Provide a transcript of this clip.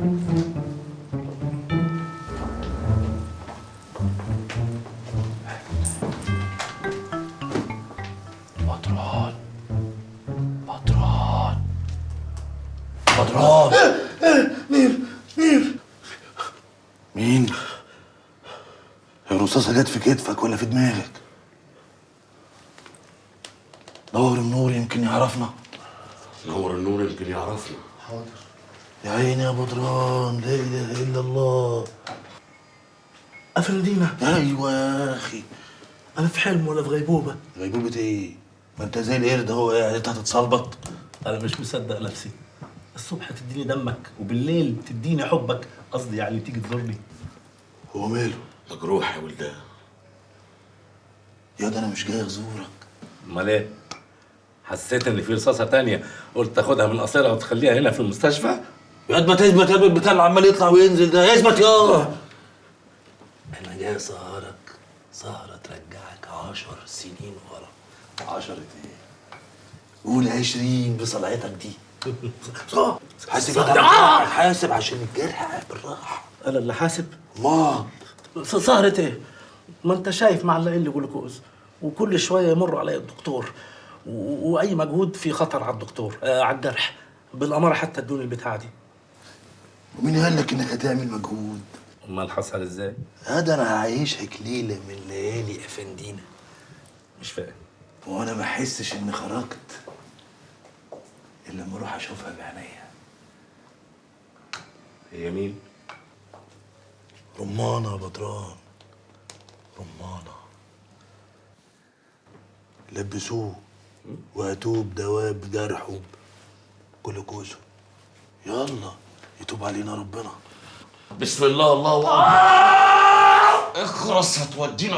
بدران بدران بدران. مين؟ مين؟ الرصاصة جت في كتفك ولا في دماغك؟ دور النور يمكن يعرفنا. نور النور يمكن يعرفنا. حاضر. يا عيني يا بدران، لا اله الا الله. افندينا، ايوه يا اخي. انا في حلم ولا في غيبوبه؟ غيبوبة ايه؟ ما انت زي القرد اهو قاعد، انت هتتصلبط. انا مش مصدق نفسي. الصبح تديني دمك وبالليل تديني حبك، قصدي يعني تيجي تزورني. هو ماله؟ مجروح يا ولدان. يا ده انا مش جاي ازورك. امال ايه؟ حسيت ان في رصاصه تانية، قلت تاخدها من قصيرها وتخليها هنا في المستشفى. يا ما تثبت يا البتاع اللي عمال يطلع وينزل ده، اثبت يا. انا جاي اسهرك سهره ترجعك 10 سنين ورا. 10 ايه؟ قول 20 بصلعتك دي. حاسب حاسب عشان الجرح بالراحه. انا اللي حاسب؟ ما سهرة ايه؟ ما انت شايف معلقين لي جلوكوز وكل شويه يمر علي الدكتور واي مجهود في خطر على الدكتور، على الجرح بالاماره، حتى ادوني البتاعه دي. ومين قال لك انك هتعمل مجهود؟ امال حصل ازاي؟ هذا انا هعيشك ليله من ليالي افندينا. مش فاهم. وانا ما احسش اني خرجت الا لما اروح اشوفها بعينيا. هي مين؟ رمانه يا بدران، رمانه. لبسوه وهاتوه بدواب جرحه جلوكوزه. يلا يتوب علينا ربنا. بسم الله الله اكبر. اخرس هتودينا